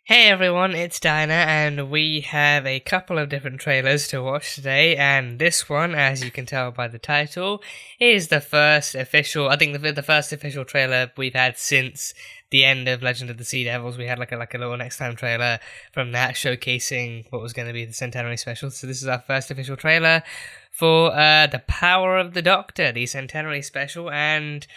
Hey everyone, it's Dinah, and we have a couple of different trailers to watch today. And this one, as you can tell by the title, is the first official. I think the first official trailer we've had since the end of Legend of the Sea Devils. We had like a little next time trailer from that showcasing what was going to be the Centenary Special. So this is our first official trailer for The Power of the Doctor, the Centenary Special, and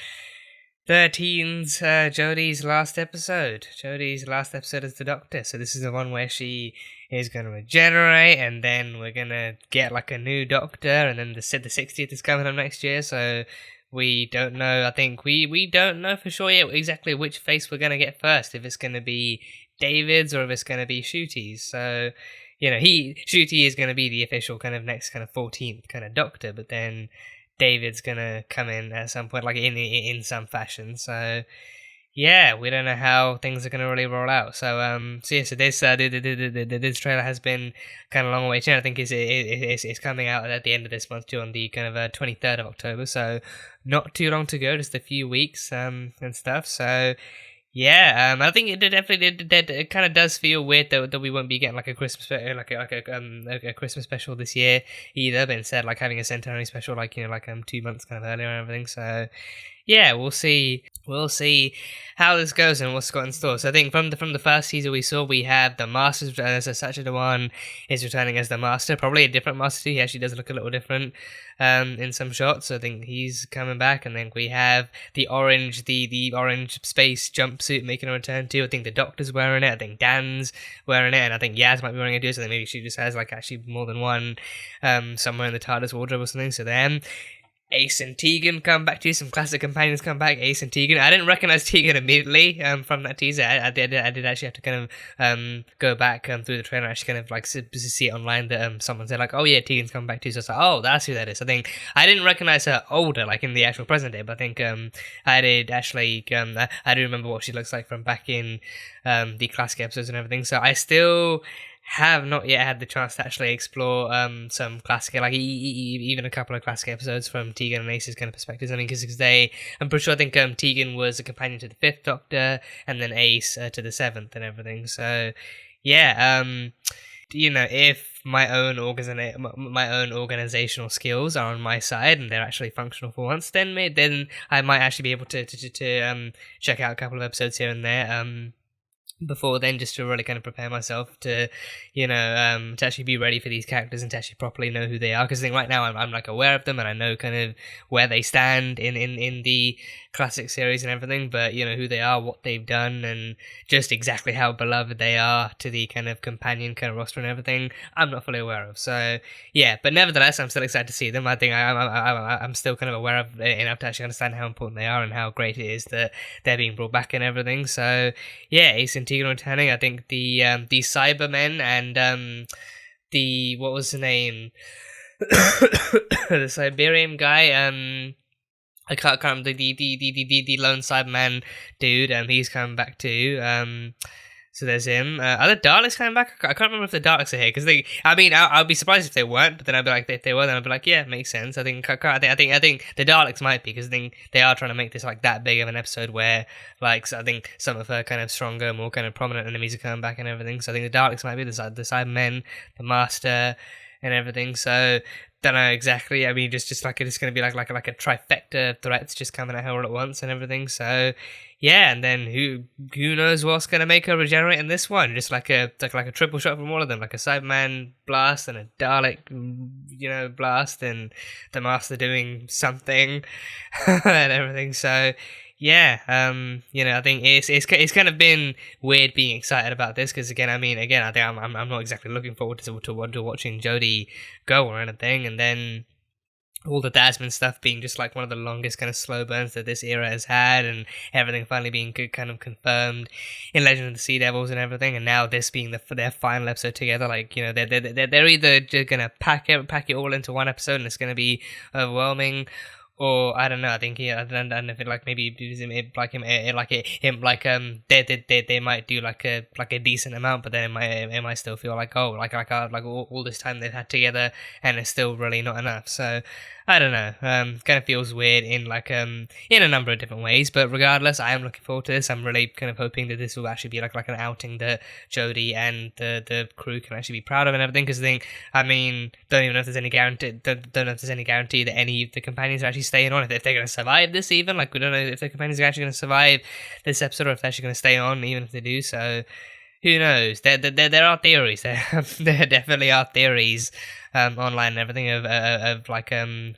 13's Jodie's last episode. Jodie's last episode as the Doctor. So this is the one where she is going to regenerate, and then we're going to get like a new Doctor, and then the 60th is coming up next year. So we don't know. I think we don't know for sure yet exactly which face we're going to get first. If it's going to be David's or if it's going to be Shooty's. So Shooty is going to be the official kind of next kind of 14th kind of Doctor, but then David's gonna come in at some point, like in some fashion. So yeah, we don't know how things are gonna really roll out. So this trailer has been kind of long away. I think it's coming out at the end of this month too, on the kind of 23rd of October. So not too long to go, just a few weeks and stuff. So yeah, I think it kind of does feel weird that we won't be getting like a Christmas a Christmas special this year either, but instead like having a Centenary special 2 months kind of earlier and everything. So yeah, we'll see how this goes and what's got in store. So I think from the first teaser we saw, we have the Master's Sacha one is returning as the Master, probably a different Master too. He actually does look a little different in some shots. So I think he's coming back, and then we have the orange space jumpsuit making a return too. I think the Doctor's wearing it. I think Dan's wearing it, and I think Yaz might be wearing it too. So then maybe she just has like actually more than one somewhere in the TARDIS wardrobe or something. So then Ace and Tegan come back to you. Some classic companions come back. Ace and Tegan. I didn't recognize Tegan immediately from that teaser. I did actually have to kind of go back through the trailer and actually kind of like see it online that someone said like, oh yeah, Tegan's come back too. So I was like, oh, that's who that is. I think I didn't recognize her older, like in the actual present day, but I think I did actually. I do remember what she looks like from back in the classic episodes and everything. So I still have not yet had the chance to actually explore some classic, like even a couple of classic episodes from Tegan and Ace's kind of perspectives. I mean, because I'm pretty sure I think Tegan was a companion to the Fifth Doctor, and then Ace to the Seventh and everything. So yeah, if my own organizational skills are on my side and they're actually functional for once, then I might actually be able to check out a couple of episodes here and there. Before then, just to really kind of prepare myself to, to actually be ready for these characters and to actually properly know who they are. Because I think right now I'm like aware of them and I know kind of where they stand in the classic series and everything, but who they are, what they've done, and just exactly how beloved they are to the kind of companion kind of roster and everything, I'm not fully aware of. So yeah, but nevertheless, I'm still excited to see them. I think I'm still kind of aware of enough to actually understand how important they are and how great it is that they're being brought back and everything. So yeah, Ace and Tegan returning. I think the Cybermen and the what was the name the Siberian guy, I can't remember the lone Cyberman dude. He's coming back too. So there's him. Are the Daleks coming back? I can't remember if the Daleks are here because I'd be surprised if they weren't. But then I'd be like, if they were, then I'd be like, yeah, makes sense. I think the Daleks might be because I think they are trying to make this like that big of an episode where like I think some of her kind of stronger, more kind of prominent enemies are coming back and everything. So I think the Daleks might be the Cybermen, the Master, and everything. So don't know exactly. I mean, just like it's going to be like a trifecta of threats just coming at her all at once and everything. So yeah, and then who knows what's going to make her regenerate in this one? Just like a triple shot from all of them, like a Cyberman blast and a Dalek, blast, and the Master doing something and everything. So yeah, I think it's kind of been weird being excited about this because I think I'm not exactly looking forward to watching Jodie go or anything, and then all the Thasmin stuff being just like one of the longest kind of slow burns that this era has had, and everything finally being kind of confirmed in Legend of the Sea Devils and everything, and now this being their final episode together. Like they're either just gonna pack it all into one episode and it's gonna be overwhelming, or I don't know. I think I don't know if it like maybe they might do like a decent amount, but then it might still feel like all this time they've had together and it's still really not enough. So I don't know. Kind of feels weird in in a number of different ways, but regardless, I am looking forward to this. I'm really kind of hoping that this will actually be like an outing that Jodie and the crew can actually be proud of and everything. Because I mean, don't even know if there's any guarantee. Don't know if there's any guarantee that any of the companions are actually staying on. If they're going to survive this, even we don't know if the companions are actually going to survive this episode, or if they're actually going to stay on, even if they do. So who knows? There are theories. There definitely are theories online and everything of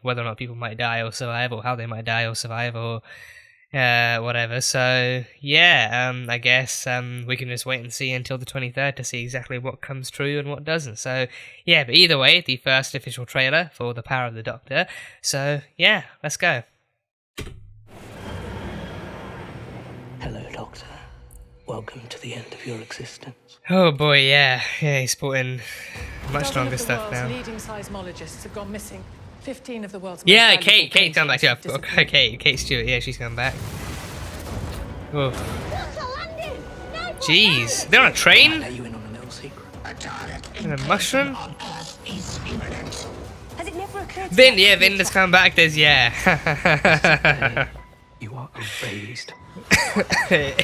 whether or not people might die or survive, or how they might die or survive, or whatever. So yeah, I guess we can just wait and see until the 23rd to see exactly what comes true and what doesn't. So yeah, but either way, the first official trailer for The Power of the Doctor. So yeah, let's go. Hello, Doctor. Welcome to the end of your existence. Oh boy, yeah, he's put in much longer stuff now. Leading seismologists have gone missing. 15 of the world's yeah, Kate's come back. Yeah, okay, Kate Stewart. Yeah, she's come back. Oh. Jeez, they're on a train. Let you in on a little secret. And a mushroom. Has it never occurred to Vinda's come back. There's You are erased.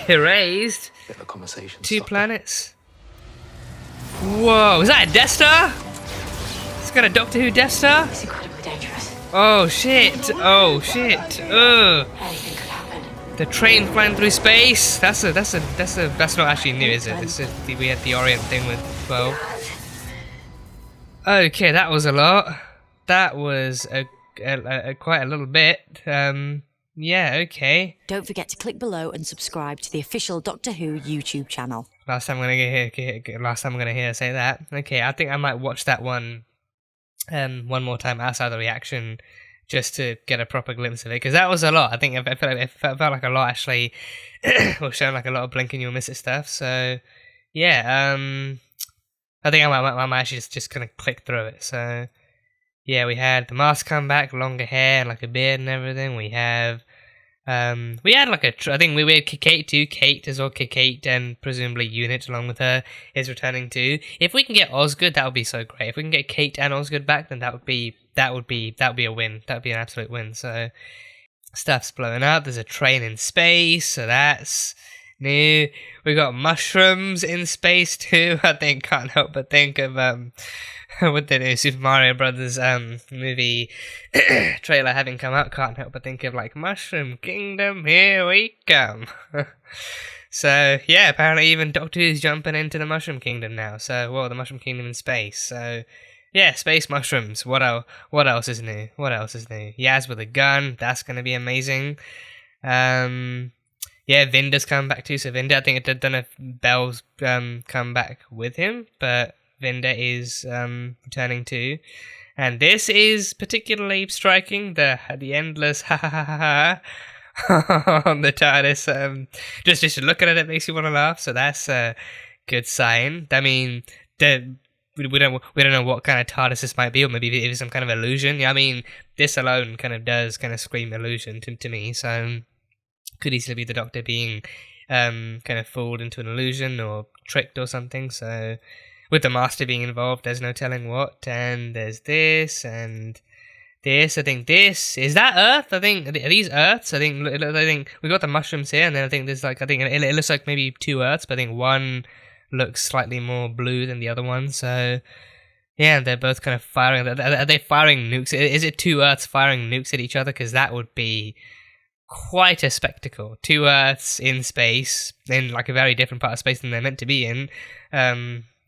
Erased. Bit of a conversation. 2 planets. Whoa, is that a Death Star? It's got a Doctor Who Death Star? It's incredibly dangerous. Oh shit! Oh shit! Ugh! Anything could happen. The train flying through space. That's not actually new, is it? We had the Orient thing with 12. Okay, that was a lot. That was quite a little bit. Yeah, okay. Don't forget to click below and subscribe to the official Doctor Who YouTube channel. Last time I'm gonna hear her say that. Okay, I think I might watch that one more time outside the reaction, just to get a proper glimpse of it, because that was a lot. I think it felt like a lot actually, or showing like a lot of blink and you'll miss it stuff. So yeah, I think I might actually just kind of click through it. So yeah, we had the mask come back, longer hair, and like a beard and everything. We had I think we had Kate too. Kate as well. Kate and presumably Unit along with her is returning too. If we can get Osgood, that would be so great. If we can get Kate and Osgood back, then that would be a win. That would be an absolute win. So stuff's blowing up. There's a train in space, so that's new. We got mushrooms in space too. I think can't help but think of with the new Super Mario Brothers movie trailer having come out, can't help but think of Mushroom Kingdom, here we come. So yeah, apparently even Doctor Who's jumping into the Mushroom Kingdom now. So the Mushroom Kingdom in space. So yeah, space mushrooms. What else is new? Yaz with a gun. That's gonna be amazing. Yeah, Vinda's come back too. So Vinda, I think I don't know if Bell's come back with him, but Vinda is returning too, and this is particularly striking. The endless ha ha ha ha on the TARDIS. Just looking at it makes you want to laugh. So that's a good sign. I mean, we don't know what kind of TARDIS this might be, or maybe it is some kind of illusion. Yeah, I mean, this alone does scream illusion to me. So could easily be the Doctor being kind of fooled into an illusion or tricked or something. So with the Master being involved, there's no telling what. And there's this and this. I think this is that Earth. I think are these Earths. I think we got the mushrooms here, and then I think there's it looks like maybe 2 Earths, but I think one looks slightly more blue than the other one. So yeah, they're both kind of firing. Are they firing nukes? Is it 2 Earths firing nukes at each other? Because that would be quite a spectacle. 2 Earths in space, in a very different part of space than they're meant to be in.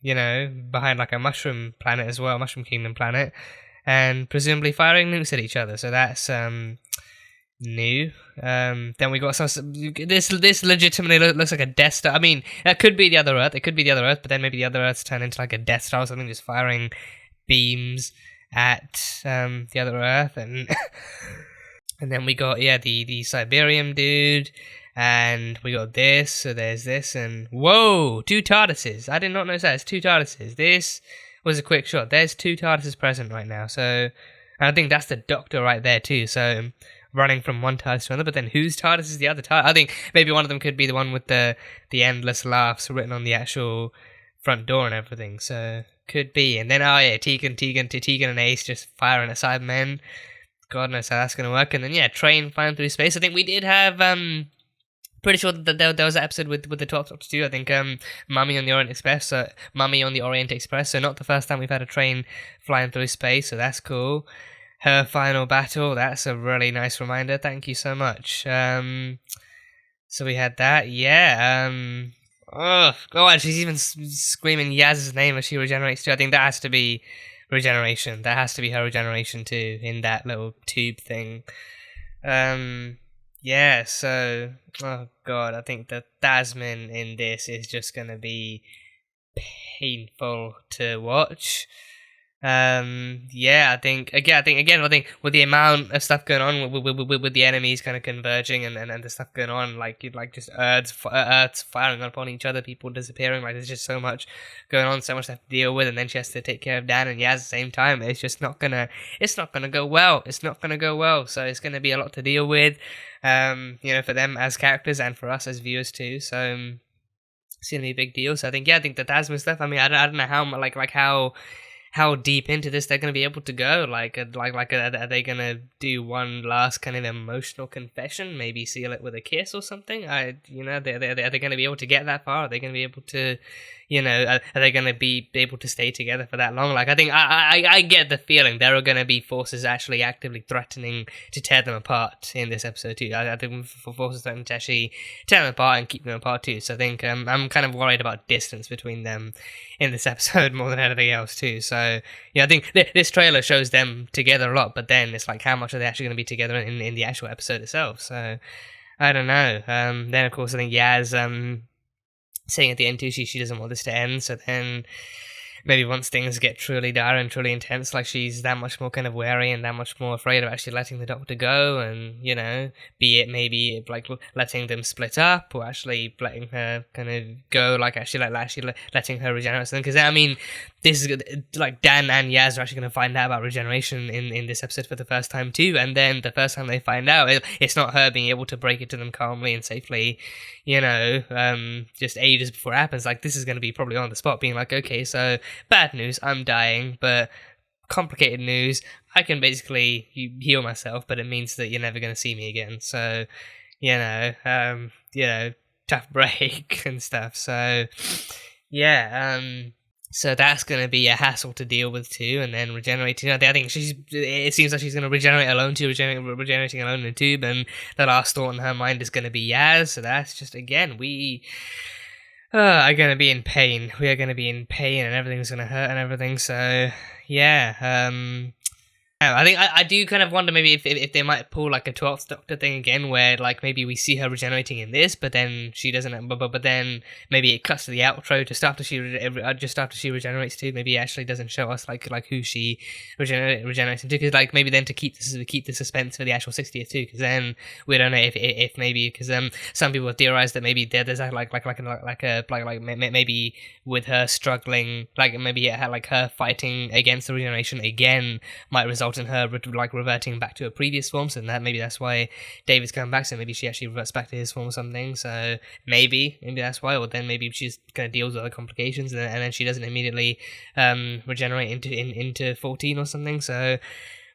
Behind a mushroom planet as well, Mushroom Kingdom planet, and presumably firing nukes at each other. So that's new. Then we got this legitimately looks like a Death Star. I mean, that could be the other Earth. It could be the other Earth, but then maybe the other Earths turn into a Death Star or something, just firing beams at the other Earth, and and then we got the Siberian dude. And we got this, so there's this, and whoa, 2 TARDISes. I did not notice that. It's 2 TARDISes. This was a quick shot. There's 2 TARDISes present right now, so I think that's the Doctor right there too. So running from one TARDIS to another, but then whose TARDIS is the other TARDIS? I think maybe one of them could be the one with the endless laughs written on the actual front door and everything, so could be. And then, Tegan and Ace just firing at Cybermen. God knows how that's going to work. And then, train flying through space. I think we did have, pretty sure that there was an episode with the 12th Doctor too. I think, Mummy on the Orient Express, so not the first time we've had a train flying through space, so that's cool. Her final battle, that's a really nice reminder, thank you so much. So we had that, oh god, she's even screaming Yaz's name as she regenerates too. I think that has to be regeneration. That has to be her regeneration too, in that little tube thing. So oh god, I think the Thasmin in this is just gonna be painful to watch. I think with the amount of stuff going on with the enemies kind of converging and the stuff going on, like just Earths firing upon each other, people disappearing, like there's just so much going on, so much to have to deal with, and then she has to take care of Dan and Yaz at the same time. It's just not gonna go well. It's not gonna go well. So it's gonna be a lot to deal with, for them as characters and for us as viewers too. So it's gonna be a big deal. So I think the Thasmin stuff. I mean, I don't know how deep into this they're going to be able to go. Are they going to do one last kind of emotional confession, maybe seal it with a kiss or something? Are they going to be able to get that far? Are they going to be able to, are they going to be able to stay together for that long? Like, I think I get the feeling there are going to be forces actually actively threatening to tear them apart in this episode too. I think forces threatening to actually tear them apart and keep them apart too. So I think I'm kind of worried about distance between them in this episode more than anything else too. So I think this trailer shows them together a lot, but then it's like, how much are they actually going to be together in the actual episode itself? So I don't know. Then of course I think Yaz saying at the end too, she doesn't want this to end. So then maybe once things get truly dire and truly intense, like she's that much more kind of wary and that much more afraid of actually letting the Doctor go, and be it maybe like letting them split up or actually letting her kind of go, like actually letting her regenerate something. Because I mean, this is like Dan and Yaz are actually going to find out about regeneration in this episode for the first time too, and then the first time they find out, it's not her being able to break it to them calmly and safely, just ages before it happens. Like, this is going to be probably on the spot, being like, okay, so bad news, I'm dying, but complicated news, I can basically heal myself, but it means that you're never going to see me again. So, tough break and stuff. So, so that's going to be a hassle to deal with too, and then regenerating. I think it seems like she's going to regenerate alone too, regenerating alone in the tube, and the last thought in her mind is going to be Yaz. So that's just, again, we are going to be in pain. We are going to be in pain, and everything's going to hurt and everything. So I think I do kind of wonder maybe if they might pull like a 12th Doctor thing again, where like maybe we see her regenerating in this, but then she doesn't. But then maybe it cuts to the outro just after she regenerates too. Maybe it actually doesn't show us like who she regenerates into, because like maybe then to keep the suspense for the actual 60th too, because then we don't know if maybe, because some people have theorized that maybe there's maybe with her struggling, like maybe it had like her fighting against the regeneration again might result in her reverting back to her previous form, so that's why David's coming back, so maybe she actually reverts back to his form or something. So maybe that's why, or then maybe she's kind of deals with other complications, and then she doesn't immediately regenerate into 14 or something. So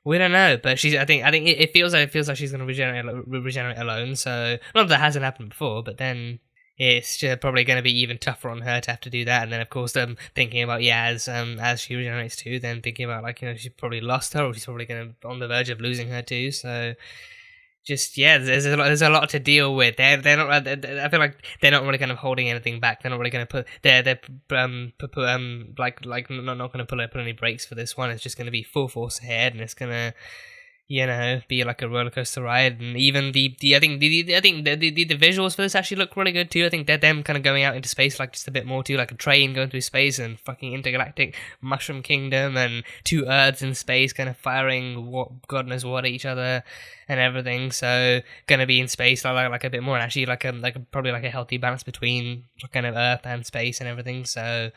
we don't know, but I think it feels like she's going to regenerate alone. So not that hasn't happened before, but then it's probably going to be even tougher on her to have to do that. And then, of course, thinking about Yaz as she regenerates too, then thinking about, like, she's probably lost her, or she's probably going to on the verge of losing her too. So just, there's a lot to deal with. They're not. I feel like they're not really kind of holding anything back. They're not really going to put. They're not going to put any brakes for this one. It's just going to be full force ahead, and it's going to be like a roller coaster ride. And even the visuals for this actually look really good too. I think they're them kind of going out into space, like just a bit more too, like a train going through space and fucking intergalactic mushroom kingdom and two Earths in space kind of firing God knows what at each other and everything. So gonna be in space like a bit more, and actually probably like a healthy balance between kind of Earth and space and everything. So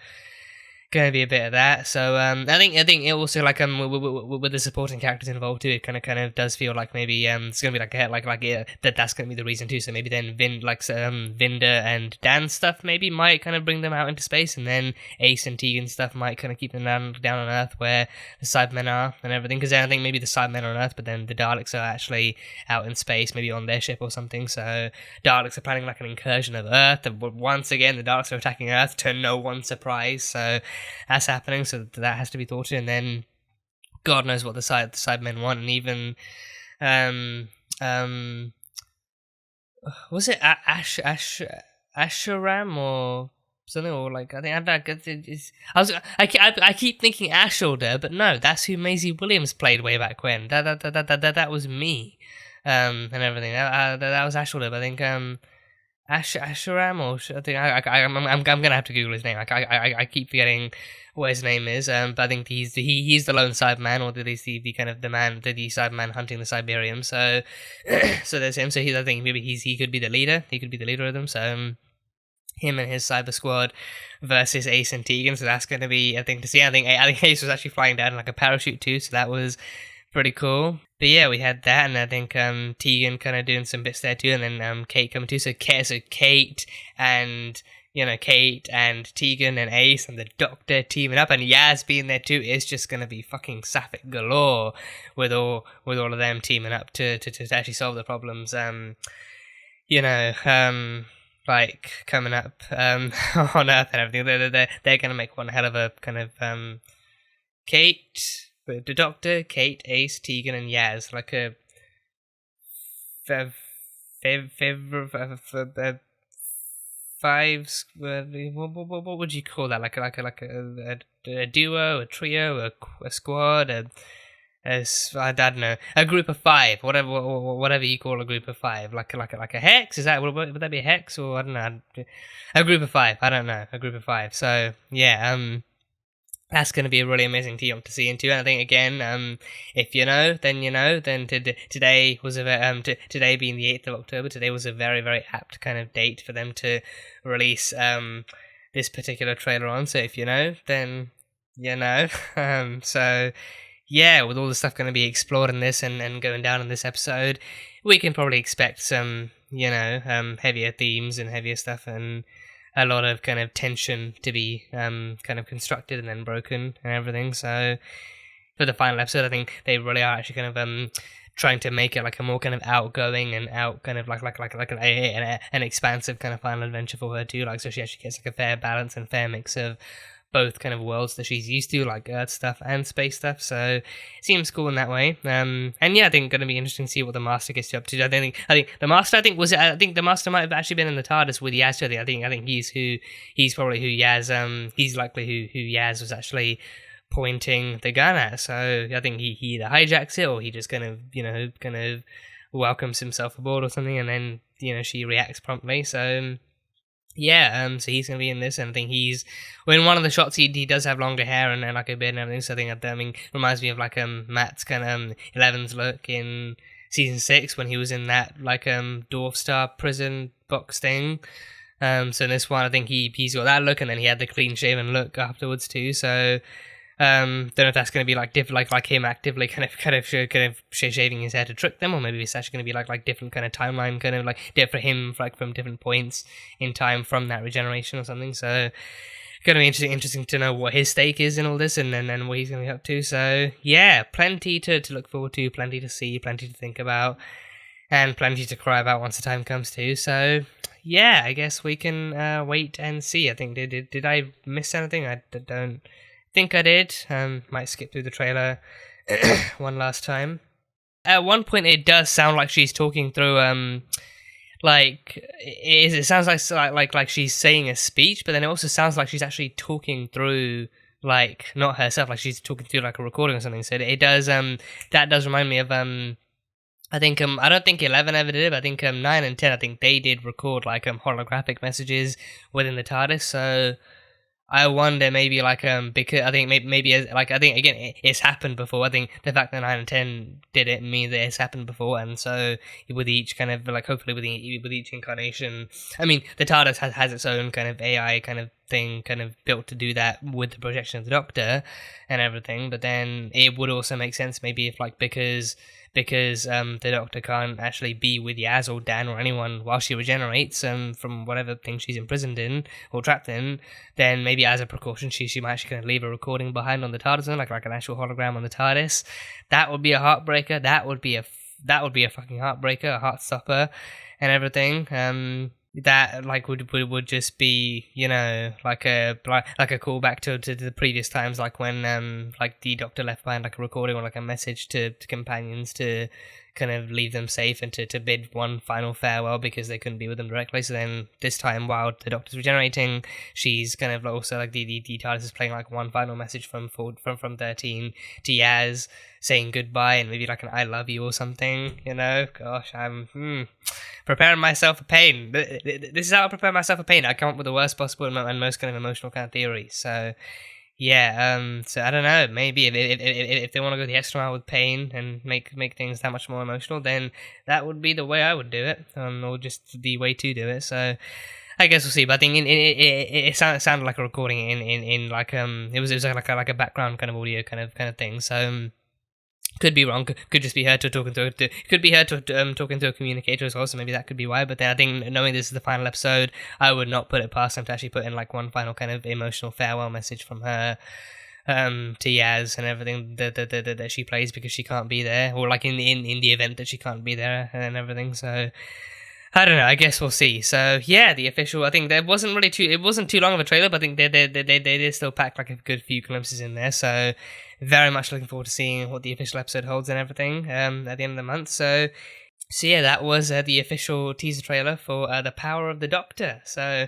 gonna be a bit of that. So I think it also like with the supporting characters involved too, it kind of does feel like maybe it's gonna be that's gonna be the reason too. So maybe then Vinda and Dan's stuff maybe might kind of bring them out into space, and then Ace and Tegan stuff might kind of keep them down on Earth where the Cybermen are and everything. Because then I think maybe the Cybermen are on Earth, but then the Daleks are actually out in space, maybe on their ship or something. So Daleks are planning like an incursion of Earth, and once again the Daleks are attacking Earth to no one's surprise. So that's happening, so that has to be thought of, and then God knows what the Cybermen want, and even was it Asheram or something, or like I keep thinking Asholder, but no, that's who Maisie Williams played way back when. That was me, and everything. That was Asholder, but I think Asheram, or I think I'm gonna have to Google his name. I keep forgetting what his name is. But I think he's the lone Cyberman, or at least the kind of the Cyberman hunting the Cyberium. So so there's him. So I think maybe he could be the leader. He could be the leader of them. So him and his Cyber Squad versus Ace and Tegan. So that's gonna be a thing to see. I think Ace was actually flying down in like a parachute too. So that was pretty cool. But yeah, we had that, and I think Tegan kind of doing some bits there too, and then Kate coming too. So Kate and Kate and Tegan and Ace and the Doctor teaming up, and Yaz being there too is just gonna be fucking sapphic galore with all of them teaming up to actually solve the problems. Like coming up on Earth and everything. They're gonna make one hell of a kind of Kate. The Doctor, Kate, Ace, Tegan, and Yaz, like a what would you call that? Like a duo, a trio, a squad, I don't know, a group of five, whatever you call a group of five, like a hex. Is that would that be a hex, or I don't know, a group of five? I don't know, a group of five. So yeah, that's going to be a really amazing team to see into. And I think again, if you know, then you know. Then today was today being the 8th of October. Today was a very, very apt kind of date for them to release this particular trailer on. So if you know, then you know. So yeah, with all the stuff going to be explored in this and going down in this episode, we can probably expect some heavier themes and heavier stuff, and a lot of kind of tension to be kind of constructed and then broken and everything. So for the final episode, I think they really are actually kind of trying to make it like a more kind of outgoing and kind of like an expansive kind of final adventure for her too. Like, so she actually gets like a fair balance and fair mix of both kind of worlds that she's used to, like Earth stuff and space stuff. So it seems cool in that way. And yeah, I think going to be interesting to see what the Master gets up to. I think the Master. I think the Master might have actually been in the TARDIS with Yaz. I think he's probably who Yaz. He's likely who Yaz was actually pointing the gun at. So I think he either hijacks it, or he just kind of welcomes himself aboard or something, and then she reacts promptly. So. Yeah, so he's gonna be in this, and I think in one of the shots he does have longer hair and like a beard and everything. So I think reminds me of like Matt's kind of 11's look in season 6 when he was in that like Dwarf Star prison box thing. So in this one, I think he's got that look, and then he had the clean shaven look afterwards too. So don't know if that's going to be like different, like him actively kind of shaving his hair to trick them, or maybe it's actually going to be like different kind of timeline, kind of like different him like from different points in time from that regeneration or something. So going to be interesting to know what his stake is in all this, and then what he's going to be up to. So yeah, plenty to look forward to, plenty to see, plenty to think about, and plenty to cry about once the time comes too. So yeah, I guess we can wait and see. I think did I miss anything? I don't think I did. Might skip through the trailer one last time. At one point, it does sound like she's talking through it sounds like she's saying a speech, but then it also sounds like she's actually talking through like not herself, like she's talking through like a recording or something. So it does that does remind me of I think I don't think 11 ever did it, but I think 9 and 10, I think they did record like holographic messages within the TARDIS. So I wonder maybe like because I think maybe like I think again it's happened before. I think the fact that 9 and 10 did it means that it's happened before, and so with each kind of like hopefully with each incarnation, I mean the TARDIS has its own kind of AI kind of thing kind of built to do that with the projection of the Doctor and everything. But then it would also make sense maybe if like because the Doctor can't actually be with Yaz or Dan or anyone while she regenerates from whatever thing she's imprisoned in or trapped in, then maybe as a precaution she might actually kind of leave a recording behind on the TARDIS, like an actual hologram on the TARDIS. That would be a heartbreaker. That would be a fucking heartbreaker, a heart stopper, and everything. That like would just be, you know, like a callback to the previous times, like when like the Doctor left behind like a recording or like a message to companions to kind of leave them safe and to bid one final farewell because they couldn't be with them directly. So then this time, while the Doctor's regenerating, she's kind of also like the TARDIS is playing like one final message from 13 to Yaz, saying goodbye and maybe like an I love you or something, you know. Gosh, I'm preparing myself for pain. This is how I prepare myself for pain. I come up with the worst possible and most kind of emotional kind of theory. So yeah, so I don't know, maybe if they want to go the extra mile with pain and make things that much more emotional, then that would be the way I would do it, or just the way to do it. So I guess we'll see. But I think it sounded like a recording in like it was like a background kind of audio kind of thing. So could be wrong. Could just be her talking to a communicator as well. So maybe that could be why. But then I think, knowing this is the final episode, I would not put it past them to actually put in like one final kind of emotional farewell message from her to Yaz and everything that she plays because she can't be there, or like in the event that she can't be there and everything. So I don't know. I guess we'll see. So yeah, the official. I think it wasn't too long of a trailer, but I think they did still pack like a good few glimpses in there. So very much looking forward to seeing what the official episode holds and everything at the end of the month. So yeah, that was the official teaser trailer for The Power of the Doctor. So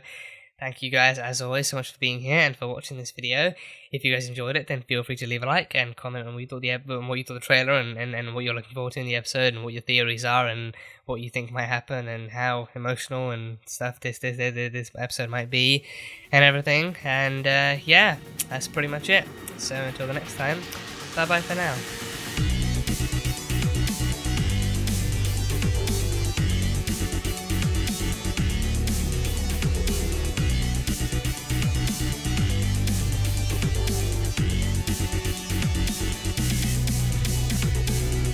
thank you guys, as always, so much for being here and for watching this video. If you guys enjoyed it, then feel free to leave a like and comment on what you thought the trailer and what you're looking forward to in the episode and what your theories are and what you think might happen and how emotional and stuff this episode might be and everything. And yeah, that's pretty much it. So until the next time, bye bye for now.